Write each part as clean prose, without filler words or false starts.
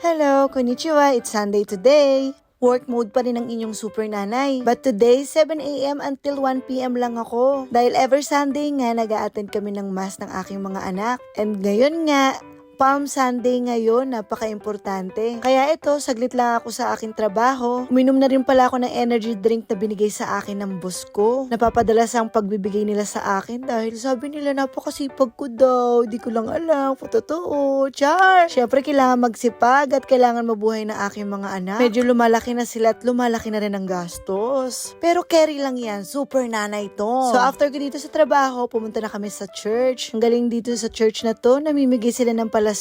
Hello, konnichiwa, it's Sunday today. Work mode pa rin ang inyong super nanay. But today, 7 a.m. until 1 p.m. lang ako. Dahil every Sunday nga, nag-a-attend kami ng mass ng aking mga anak. And ngayon nga, Palm Sunday ngayon, napaka-importante. Kaya ito, saglit lang ako sa aking trabaho. Uminom na rin pala ako ng energy drink na binigay sa akin ng boss ko. Napapadalas ang pagbibigay nila sa akin dahil sabi nila napakasipag ko daw. Di ko lang alam kung totoo. Char! Siyempre, kailangan magsipag at kailangan mabuhay ng aking mga anak. Medyo lumalaki na sila at lumalaki na rin ang gastos. Pero carry lang yan. Super nanay to. So after ko dito sa trabaho, pumunta na kami sa church. Ang galing dito sa church na to, namimigay sila ng palaspas.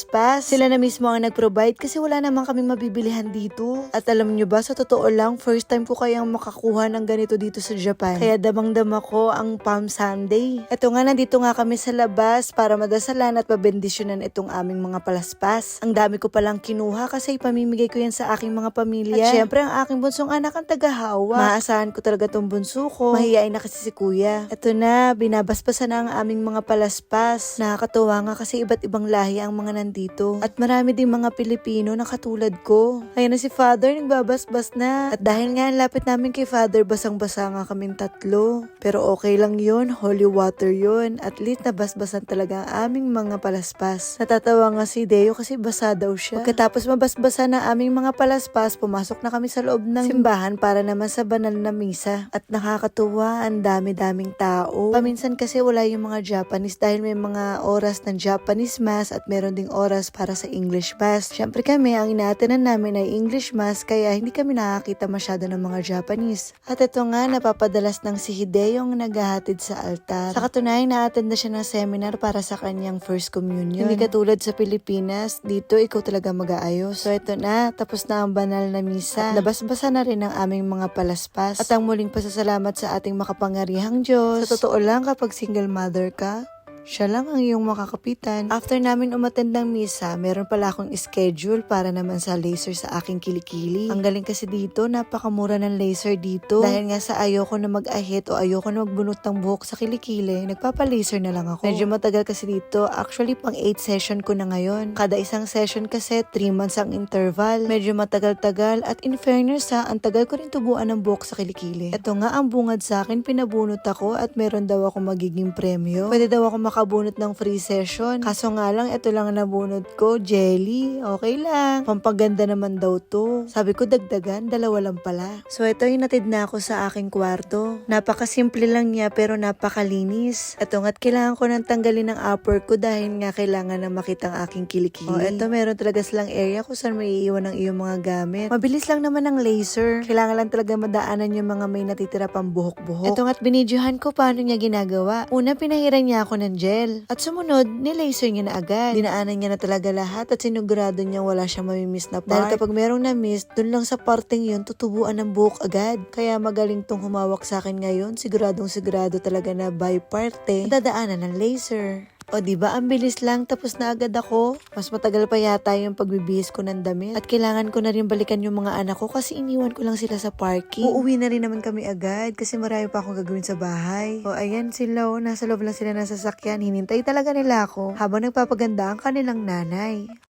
Sila na mismo ang nag-provide kasi wala naman kaming mabibilihan dito. At alam nyo ba, sa totoo lang, first time ko kayang makakuha ng ganito dito sa Japan. Kaya damang-dama ko ang Palm Sunday. Ito nga, nandito nga kami sa labas para madasalan at mabendisyonan itong aming mga palaspas. Ang dami ko palang kinuha kasi ipamimigay ko yan sa aking mga pamilya. At syempre, ang aking bunsong anak ang tagahawa. Maasahan ko talaga tong bunso ko. Mahiyain na kasi si kuya. Ito na, binabaspasan na ang aming mga palaspas. Nakakatuwa nga kasi iba't ibang lahi ang mga nandito. At marami ding mga Pilipino na katulad ko. Ayan na si Father, nagbabasbas na. At dahil nga ang lapit namin kay Father, basang-basa nga kaming tatlo. Pero okay lang yun, holy water yun. At least nabasbasan talaga ang aming mga palaspas. Natatawa nga si Deo kasi basa daw siya. Pagkatapos mabasbasa na aming mga palaspas, pumasok na kami sa loob ng simbahan para naman sa banal na misa. At nakakatuwa, ang dami-daming tao. Paminsan kasi wala yung mga Japanese dahil may mga oras ng Japanese mass at meron ding oras para sa English mass. Syempre kami, ang inaatenan namin ay English mass kaya hindi kami nakakita masyado ng mga Japanese. At ito nga, napapadalas ng si Hideo yung naghahatid sa altar. Sa katunayan, na-attend na siya ng seminar para sa kanyang first communion. Hindi katulad sa Pilipinas, dito ikaw talaga mag-aayos. So ito na, tapos na ang banal na misa. At nabasbasa na rin ang aming mga palaspas. At ang muling pasasalamat sa ating makapangyarihang Diyos. Sa totoo lang, kapag single mother ka, siya lang ang iyong makakapitan. After namin umattend ng misa, meron pala akong schedule para naman sa laser sa aking kilikili. Ang galing kasi dito, napakamura ng laser dito. Dahil nga sa ayoko na mag-ahit o ayoko na magbunot ng buhok sa kilikili, nagpapa-laser na lang ako. Medyo matagal kasi dito. Actually, pang 8 session ko na ngayon. Kada isang session kasi, 3 months ang interval. Medyo matagal-tagal at in fairness ang tagal ko rin tubuan ng buhok sa kilikili. Ito nga ang bungad sa akin, pinabunot ako at meron daw ako magiging premyo. Pwede daw ako makabunot ng free session. Kaso nga lang, ito lang nabunot ko, jelly. Okay lang. Pampaganda naman daw to. Sabi ko dagdagan, 2 lang pala. So ito, hinatid na ako sa aking kwarto. Napakasimple lang niya pero napakalinis. Ito nga't kailangan ko nang tanggalin ng upper ko dahil nga kailangan na makita ang aking kilikili. Ito meron talaga silang area kung saan may iiwan ang iyong mga gamit. Mabilis lang naman ang laser. Kailangan lang talaga madaanan yung mga may natitira pang buhok-buhok. Ito nga't binidyohan ko paano niya ginagawa. Una, pinahiran niya ako ng gel. At sumunod, nilaser niya na agad. Dinaanan niya na talaga lahat at sinugurado niya wala siyang mamimiss na part. Dahil kapag merong na-miss, dun lang sa parting yun, tutubuan ng buhok agad. Kaya magaling tong humawak sa akin ngayon. Sigurado talaga na by parte, dadaanan ng laser. O diba, ang bilis lang, tapos na agad ako. Mas matagal pa yata yung pagbibihis ko ng damit. At kailangan ko na rin balikan yung mga anak ko kasi iniwan ko lang sila sa parking. Uuwi na rin naman kami agad kasi marami pa akong gagawin sa bahay. O ayan sila, nasa loob lang sila ng sasakyan. Hinintay talaga nila ako habang nagpapaganda ang kanilang nanay.